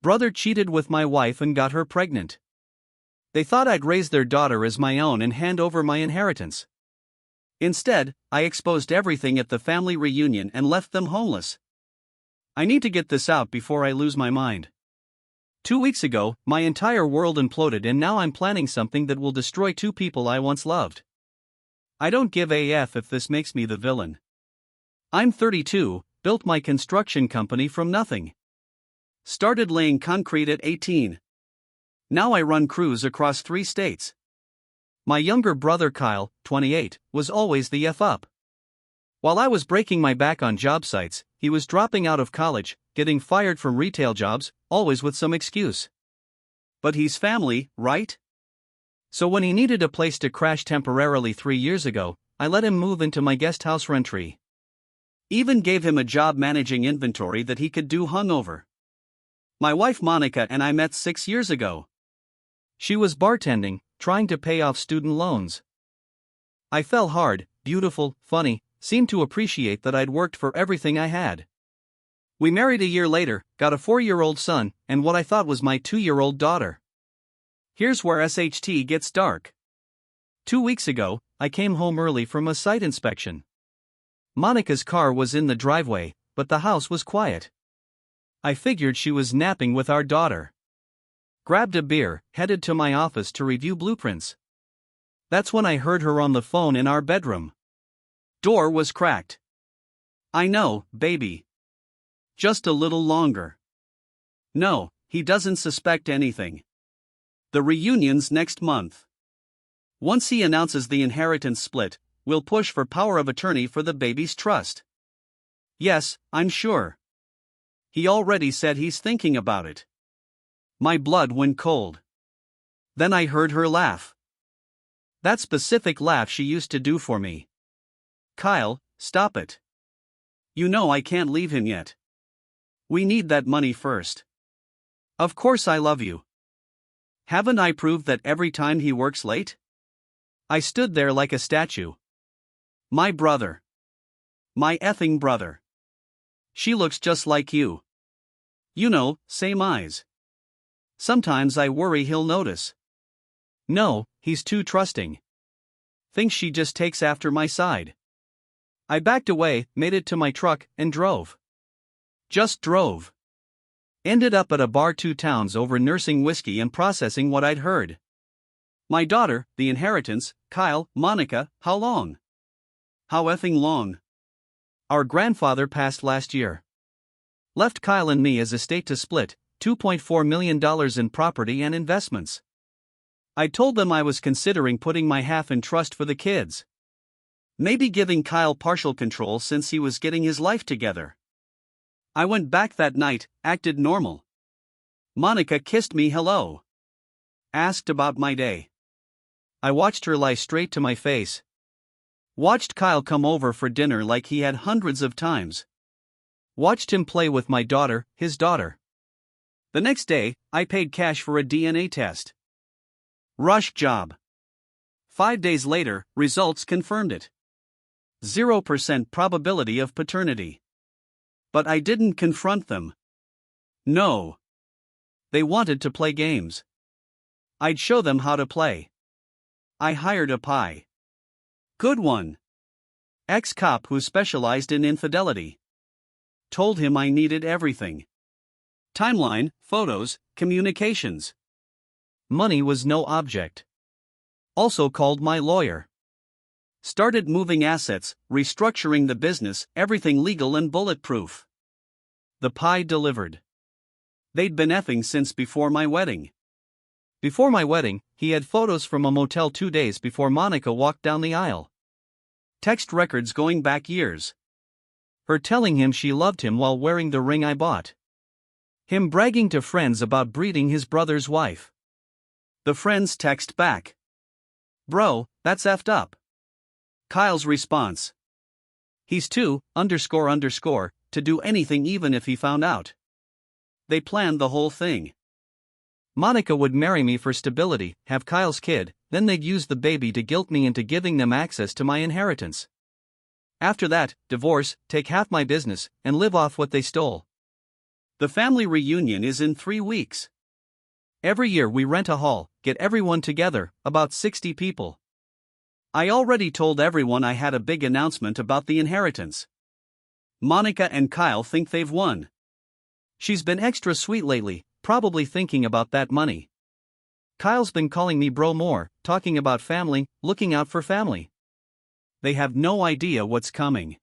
Brother cheated with my wife and got her pregnant. They thought I'd raise their daughter as my own and hand over my inheritance. Instead, I exposed everything at the family reunion and left them homeless. I need to get this out before I lose my mind. 2 weeks ago, my entire world imploded and now I'm planning something that will destroy 2 people I once loved. I don't give a f if this makes me the villain. I'm 32, built my construction company from nothing. Started laying concrete at 18. Now I run crews across 3 states. My younger brother Kyle, 28, was always the F up. While I was breaking my back on job sites, he was dropping out of college, getting fired from retail jobs, always with some excuse. But he's family, right? So when he needed a place to crash temporarily 3 years ago, I let him move into my guest house rentry. Even gave him a job managing inventory that he could do hungover. My wife Monica and I met 6 years ago. She was bartending, trying to pay off student loans. I fell hard, beautiful, funny, seemed to appreciate that I'd worked for everything I had. We married a year later, got a 4-year-old son, and what I thought was my 2-year-old daughter. Here's where SHT gets dark. 2 weeks ago, I came home early from a site inspection. Monica's car was in the driveway, but the house was quiet. I figured she was napping with our daughter. Grabbed a beer, headed to my office to review blueprints. That's when I heard her on the phone in our bedroom. Door was cracked. I know, baby. Just a little longer. No, he doesn't suspect anything. The reunion's next month. Once he announces the inheritance split, we'll push for power of attorney for the baby's trust. Yes, I'm sure. He already said he's thinking about it. My blood went cold. Then I heard her laugh. That specific laugh she used to do for me. Kyle, stop it. You know I can't leave him yet. We need that money first. Of course I love you. Haven't I proved that every time he works late? I stood there like a statue. My brother. My effing brother. She looks just like you. You know, same eyes. Sometimes I worry he'll notice. No, he's too trusting. Thinks she just takes after my side. I backed away, made it to my truck, and drove. Just drove. Ended up at a bar 2 towns over nursing whiskey and processing what I'd heard. My daughter, the inheritance, Kyle, Monica, how long? How effing long? Our grandfather passed last year. Left Kyle and me as estate to split, $2.4 million in property and investments. I told them I was considering putting my half in trust for the kids. Maybe giving Kyle partial control since he was getting his life together. I went back that night, acted normal. Monica kissed me hello. Asked about my day. I watched her lie straight to my face. Watched Kyle come over for dinner like he had hundreds of times. Watched him play with my daughter, his daughter. The next day, I paid cash for a DNA test. Rush job. 5 days later, results confirmed it. 0% probability of paternity. But I didn't confront them. No. They wanted to play games. I'd show them how to play. I hired a pie. Good one. Ex-cop who specialized in infidelity. Told him I needed everything. Timeline, photos, communications. Money was no object. Also called my lawyer. Started moving assets, restructuring the business, everything legal and bulletproof. The pie delivered. They'd been effing since before my wedding. Before my wedding, he had photos from a motel 2 days before Monica walked down the aisle. Text records going back years. Her telling him she loved him while wearing the ring I bought. Him bragging to friends about breeding his brother's wife. The friends text back. Bro, that's effed up. Kyle's response. He's too, to do anything even if he found out. They planned the whole thing. Monica would marry me for stability, have Kyle's kid, then they'd use the baby to guilt me into giving them access to my inheritance. After that, divorce, take half my business, and live off what they stole. The family reunion is in 3 weeks. Every year we rent a hall, get everyone together, about 60 people. I already told everyone I had a big announcement about the inheritance. Monica and Kyle think they've won. She's been extra sweet lately, probably thinking about that money. Kyle's been calling me bro more, talking about family, looking out for family. They have no idea what's coming.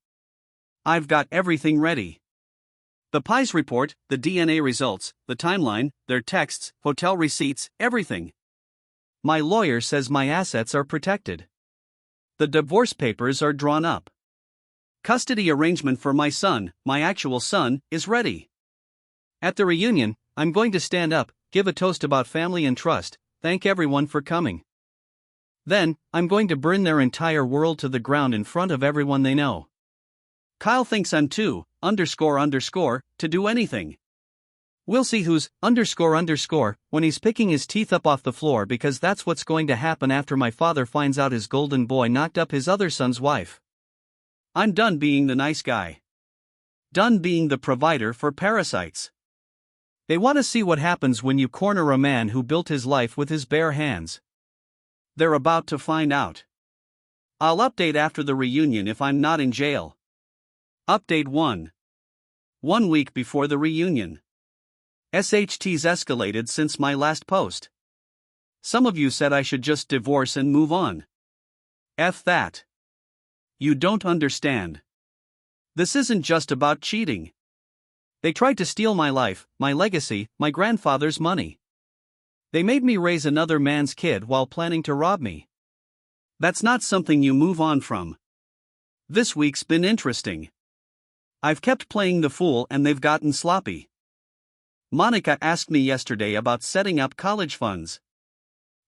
I've got everything ready. The PI's report, the DNA results, the timeline, their texts, hotel receipts, everything. My lawyer says my assets are protected. The divorce papers are drawn up. Custody arrangement for my son, my actual son, is ready. At the reunion, I'm going to stand up, give a toast about family and trust, thank everyone for coming. Then, I'm going to burn their entire world to the ground in front of everyone they know. Kyle thinks I'm too, __, to do anything. We'll see who's, __, when he's picking his teeth up off the floor, because that's what's going to happen after my father finds out his golden boy knocked up his other son's wife. I'm done being the nice guy. Done being the provider for parasites. They want to see what happens when you corner a man who built his life with his bare hands. They're about to find out. I'll update after the reunion if I'm not in jail. Update 1. 1 week before the reunion. SHT's escalated since my last post. Some of you said I should just divorce and move on. F that. You don't understand. This isn't just about cheating. They tried to steal my life, my legacy, my grandfather's money. They made me raise another man's kid while planning to rob me. That's not something you move on from. This week's been interesting. I've kept playing the fool and they've gotten sloppy. Monica asked me yesterday about setting up college funds.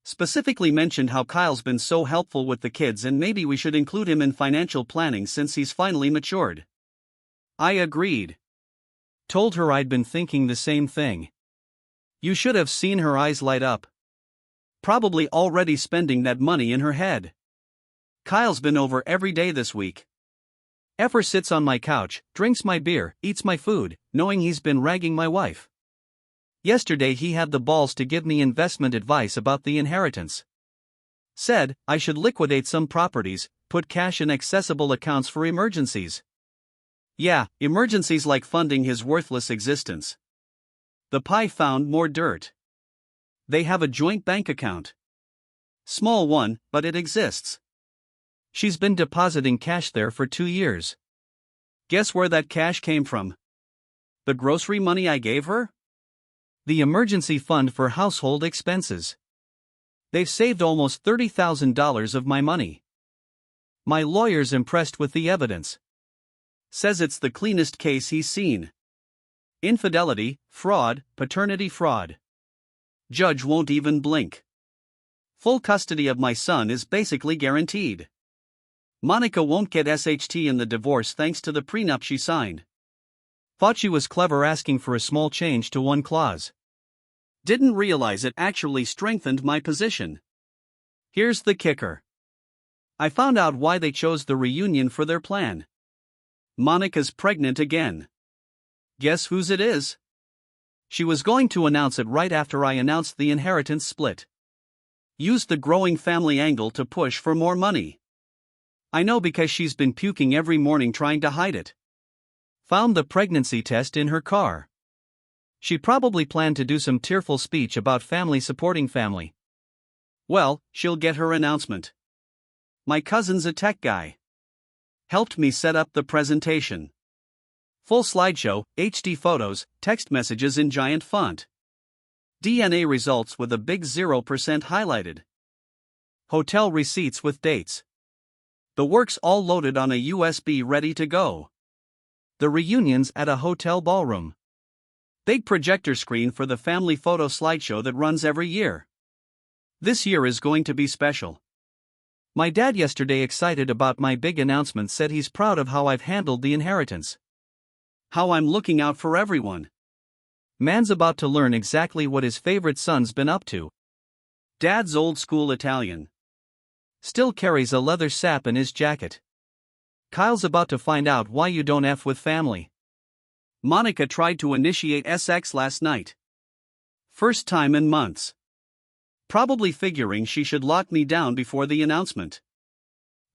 Specifically mentioned how Kyle's been so helpful with the kids and maybe we should include him in financial planning since he's finally matured. I agreed. Told her I'd been thinking the same thing. You should have seen her eyes light up. Probably already spending that money in her head. Kyle's been over every day this week. Effer sits on my couch, drinks my beer, eats my food, knowing he's been ragging my wife. Yesterday he had the balls to give me investment advice about the inheritance. Said I should liquidate some properties, put cash in accessible accounts for emergencies. Yeah, emergencies like funding his worthless existence. The PI found more dirt. They have a joint bank account. Small one, but it exists. She's been depositing cash there for 2 years. Guess where that cash came from? The grocery money I gave her? The emergency fund for household expenses. They've saved almost $30,000 of my money. My lawyer's impressed with the evidence. Says it's the cleanest case he's seen. Infidelity, fraud, paternity fraud. Judge won't even blink. Full custody of my son is basically guaranteed. Monica won't get SHT in the divorce thanks to the prenup she signed. Thought she was clever asking for a small change to one clause. Didn't realize it actually strengthened my position. Here's the kicker. I found out why they chose the reunion for their plan. Monica's pregnant again. Guess whose it is? She was going to announce it right after I announced the inheritance split. Used the growing family angle to push for more money. I know because she's been puking every morning trying to hide it. Found the pregnancy test in her car. She probably planned to do some tearful speech about family supporting family. Well, she'll get her announcement. My cousin's a tech guy. Helped me set up the presentation. Full slideshow, HD photos, text messages in giant font. DNA results with a big 0% highlighted. Hotel receipts with dates. The works all loaded on a USB ready to go. The reunion's at a hotel ballroom. Big projector screen for the family photo slideshow that runs every year. This year is going to be special. My dad yesterday excited about my big announcement said he's proud of how I've handled the inheritance. How I'm looking out for everyone. Man's about to learn exactly what his favorite son's been up to. Dad's old school Italian. Still carries a leather sap in his jacket. Kyle's about to find out why you don't F with family. Monica tried to initiate sex last night. First time in months. Probably figuring she should lock me down before the announcement.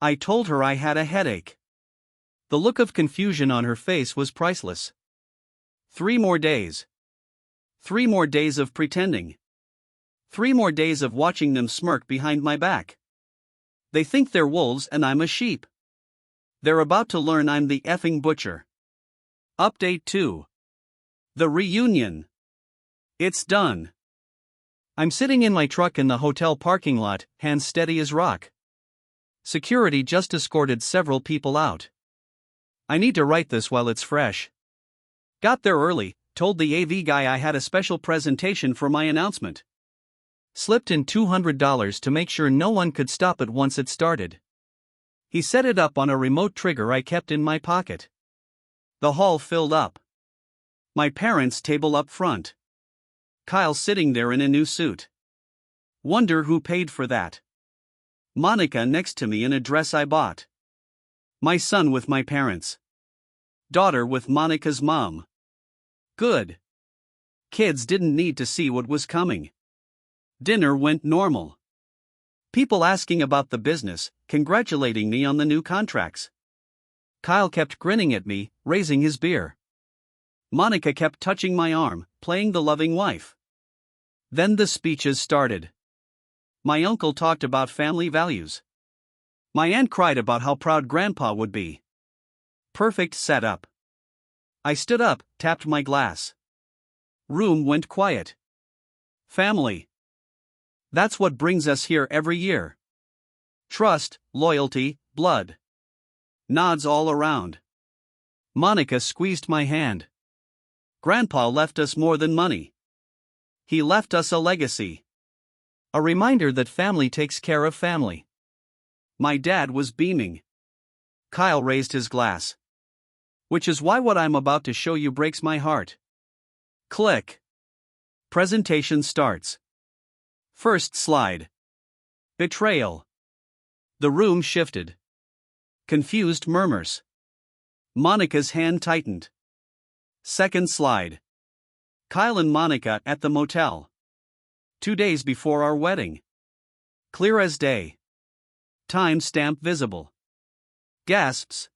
I told her I had a headache. The look of confusion on her face was priceless. 3 more days. 3 more days of pretending. 3 more days of watching them smirk behind my back. They think they're wolves and I'm a sheep. They're about to learn I'm the effing butcher. Update 2. The reunion. It's done. I'm sitting in my truck in the hotel parking lot, hands steady as rock. Security just escorted several people out. I need to write this while it's fresh. Got there early, told the AV guy I had a special presentation for my announcement. Slipped in $200 to make sure no one could stop it once it started. He set it up on a remote trigger I kept in my pocket. The hall filled up. My parents' table up front. Kyle sitting there in a new suit. Wonder who paid for that. Monica next to me in a dress I bought. My son with my parents. Daughter with Monica's mom. Good. Kids didn't need to see what was coming. Dinner went normal. People asking about the business, congratulating me on the new contracts. Kyle kept grinning at me, raising his beer. Monica kept touching my arm, playing the loving wife. Then the speeches started. My uncle talked about family values. My aunt cried about how proud Grandpa would be. Perfect setup. I stood up, tapped my glass. Room went quiet. Family. That's what brings us here every year. Trust, loyalty, blood. Nods all around. Monica squeezed my hand. Grandpa left us more than money. He left us a legacy. A reminder that family takes care of family. My dad was beaming. Kyle raised his glass. Which is why what I'm about to show you breaks my heart. Click. Presentation starts. First slide. Betrayal. The room shifted. Confused murmurs. Monica's hand tightened. Second slide. Kyle and Monica at the motel. 2 days before our wedding. Clear as day. Time stamp visible. Gasps.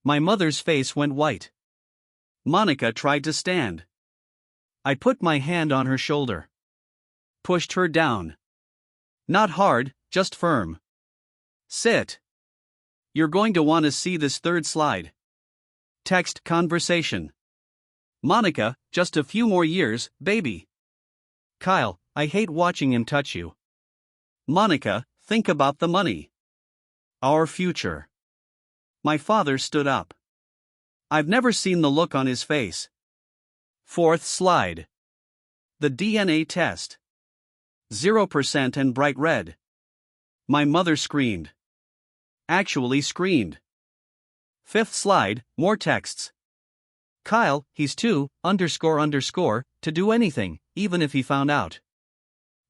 My mother's face went white. Monica tried to stand. I put my hand on her shoulder. Pushed her down. Not hard, just firm. Sit. You're going to want to see this third slide. Text conversation. Monica, just a few more years, baby. Kyle, I hate watching him touch you. Monica, think about the money. Our future. My father stood up. I've never seen the look on his face. Fourth slide. The DNA test. 0% and bright red. My mother screamed. Actually screamed. Fifth slide, more texts. Kyle, he's too, to do anything, even if he found out.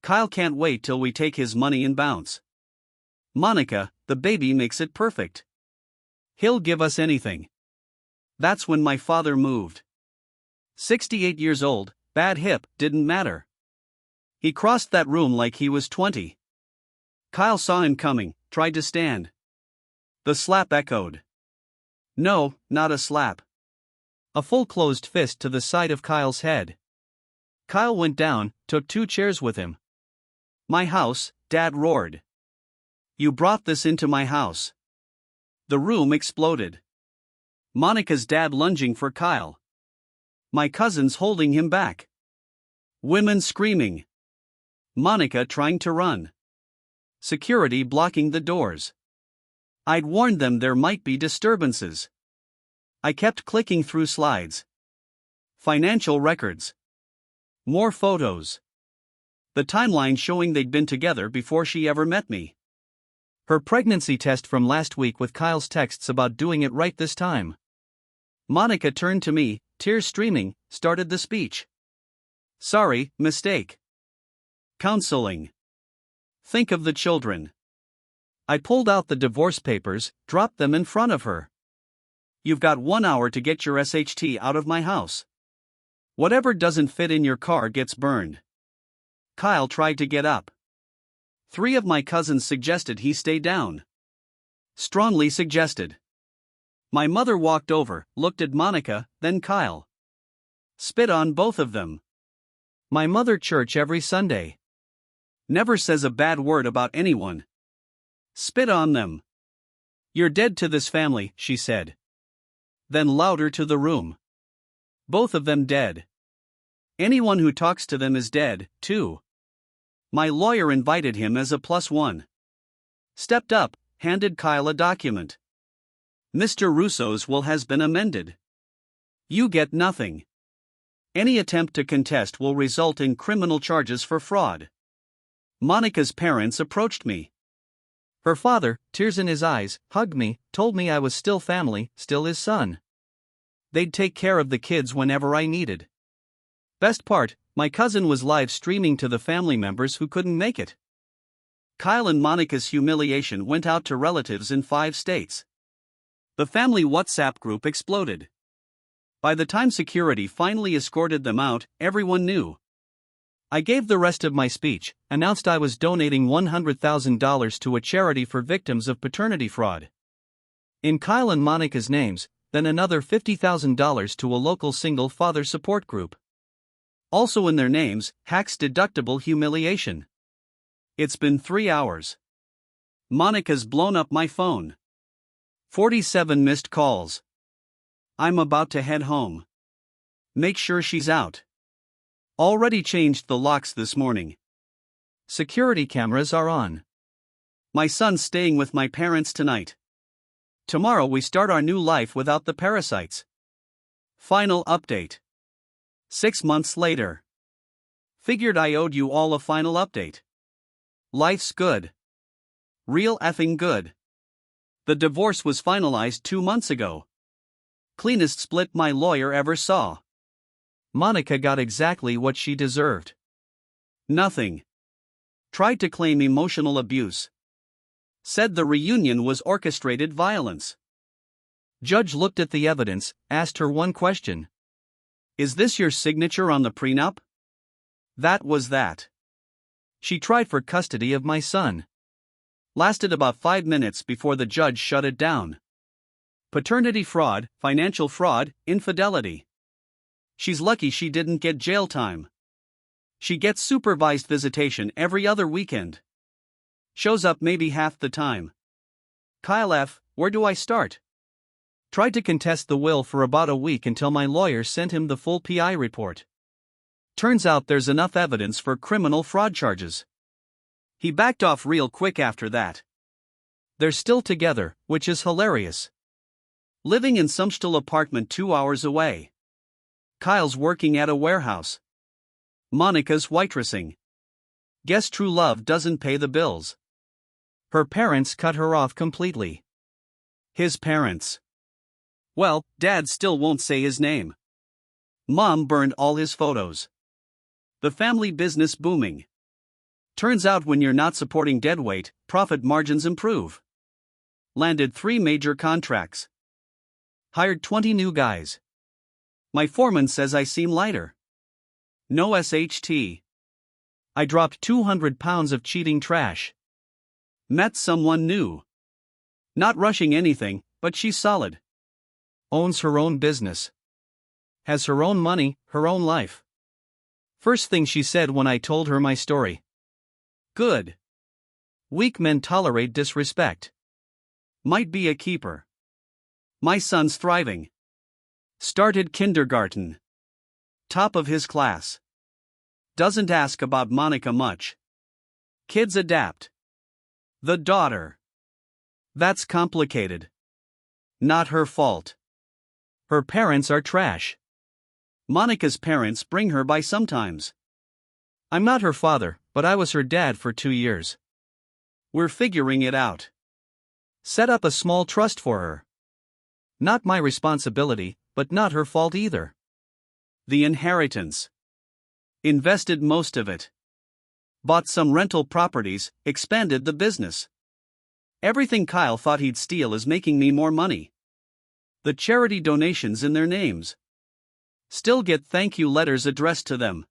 Kyle can't wait till we take his money and bounce. Monica, the baby makes it perfect. He'll give us anything. That's when my father moved. 68 years old, bad hip, didn't matter. He crossed that room like he was 20. Kyle saw him coming, tried to stand. The slap echoed. No, not a slap. A full closed fist to the side of Kyle's head. Kyle went down, took 2 chairs with him. My house, Dad roared. You brought this into my house. The room exploded. Monica's dad lunging for Kyle. My cousins holding him back. Women screaming. Monica trying to run. Security blocking the doors. I'd warned them there might be disturbances. I kept clicking through slides. Financial records. More photos. The timeline showing they'd been together before she ever met me. Her pregnancy test from last week with Kyle's texts about doing it right this time. Monica turned to me, tears streaming, started the speech. Sorry, mistake. Counseling. Think of the children. I pulled out the divorce papers, dropped them in front of her. You've got 1 hour to get your SHT out of my house. Whatever doesn't fit in your car gets burned. Kyle tried to get up. 3 of my cousins suggested he stay down. Strongly suggested. My mother walked over, looked at Monica, then Kyle. Spit on both of them. My mother church every Sunday. Never says a bad word about anyone. Spit on them. You're dead to this family, she said. Then louder to the room. Both of them dead. Anyone who talks to them is dead, too. My lawyer invited him as a +1. Stepped up, handed Kyle a document. Mr. Russo's will has been amended. You get nothing. Any attempt to contest will result in criminal charges for fraud. Monica's parents approached me. Her father, tears in his eyes, hugged me, told me I was still family, still his son. They'd take care of the kids whenever I needed. Best part, my cousin was live streaming to the family members who couldn't make it. Kyle and Monica's humiliation went out to relatives in 5 states. The family WhatsApp group exploded. By the time security finally escorted them out, everyone knew. I gave the rest of my speech, announced I was donating $100,000 to a charity for victims of paternity fraud. In Kyle and Monica's names, then another $50,000 to a local single father support group. Also in their names, Hack's deductible humiliation. It's been 3 hours. Monica's blown up my phone. 47 missed calls. I'm about to head home. Make sure she's out. Already changed the locks this morning. Security cameras are on. My son's staying with my parents tonight. Tomorrow we start our new life without the parasites. Final update. 6 months later. Figured I owed you all a final update. Life's good. Real effing good. The divorce was finalized 2 months ago. Cleanest split my lawyer ever saw. Monica got exactly what she deserved. Nothing. Tried to claim emotional abuse. Said the reunion was orchestrated violence. Judge looked at the evidence, asked her one question. Is this your signature on the prenup? That was that. She tried for custody of my son. Lasted about 5 minutes before the judge shut it down. Paternity fraud, financial fraud, infidelity. She's lucky she didn't get jail time. She gets supervised visitation every other weekend. Shows up maybe half the time. Kyle F., where do I start? Tried to contest the will for about a week until my lawyer sent him the full PI report. Turns out there's enough evidence for criminal fraud charges. He backed off real quick after that. They're still together, which is hilarious. Living in some still apartment 2 hours away. Kyle's working at a warehouse. Monica's waitressing. Guess true love doesn't pay the bills. Her parents cut her off completely. His parents. Well, Dad still won't say his name. Mom burned all his photos. The family business booming. Turns out when you're not supporting deadweight, profit margins improve. Landed 3 major contracts. Hired 20 new guys. My foreman says I seem lighter. No SHT. I dropped 200 pounds of cheating trash. Met someone new. Not rushing anything, but she's solid. Owns her own business. Has her own money, her own life. First thing she said when I told her my story. Good. Weak men tolerate disrespect. Might be a keeper. My son's thriving. Started kindergarten. Top of his class. Doesn't ask about Monica much. Kids adapt. The daughter. That's complicated. Not her fault. Her parents are trash. Monica's parents bring her by sometimes. I'm not her father, but I was her dad for 2 years. We're figuring it out. Set up a small trust for her. Not my responsibility, but not her fault either. The inheritance. Invested most of it. Bought some rental properties, expanded the business. Everything Kyle thought he'd steal is making me more money. the charity donations in their names. Still get thank you letters addressed to them.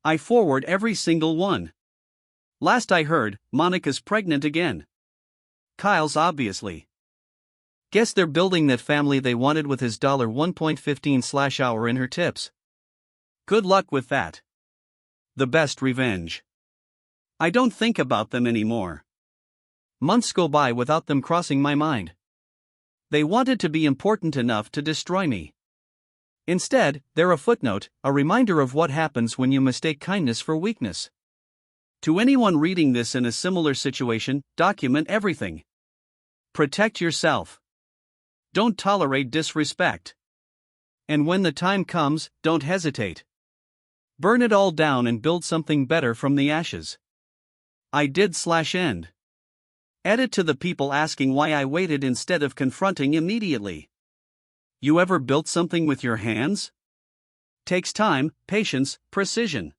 I forward every single one. Last I heard, Monica's pregnant again. Kyle's obviously. Guess they're building that family they wanted with his $1.15/hour in her tips. Good luck with that. The best revenge. I don't think about them anymore. Months go by without them crossing my mind. They wanted to be important enough to destroy me. Instead, they're a footnote, a reminder of what happens when you mistake kindness for weakness. To anyone reading this in a similar situation, document everything. Protect yourself. Don't tolerate disrespect. And when the time comes, don't hesitate. Burn it all down and build something better from the ashes. I did/end. Edit to the people asking why I waited instead of confronting immediately. You ever built something with your hands? Takes time, patience, precision.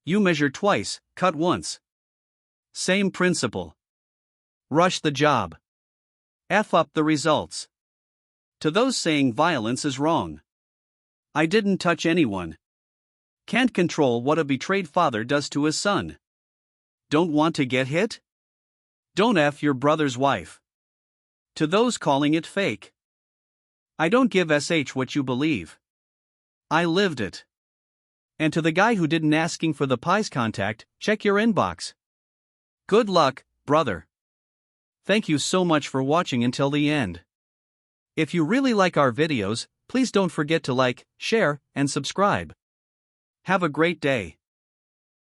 You measure twice, cut once. Same principle. Rush the job. F up the results. To those saying violence is wrong. I didn't touch anyone. Can't control what a betrayed father does to his son. Don't want to get hit? Don't F your brother's wife. To those calling it fake. I don't give sh what you believe. I lived it. And to the guy who didn't asking for the pies contact, check your inbox. Good luck, brother. Thank you so much for watching until the end. If you really like our videos, please don't forget to like, share, and subscribe. Have a great day.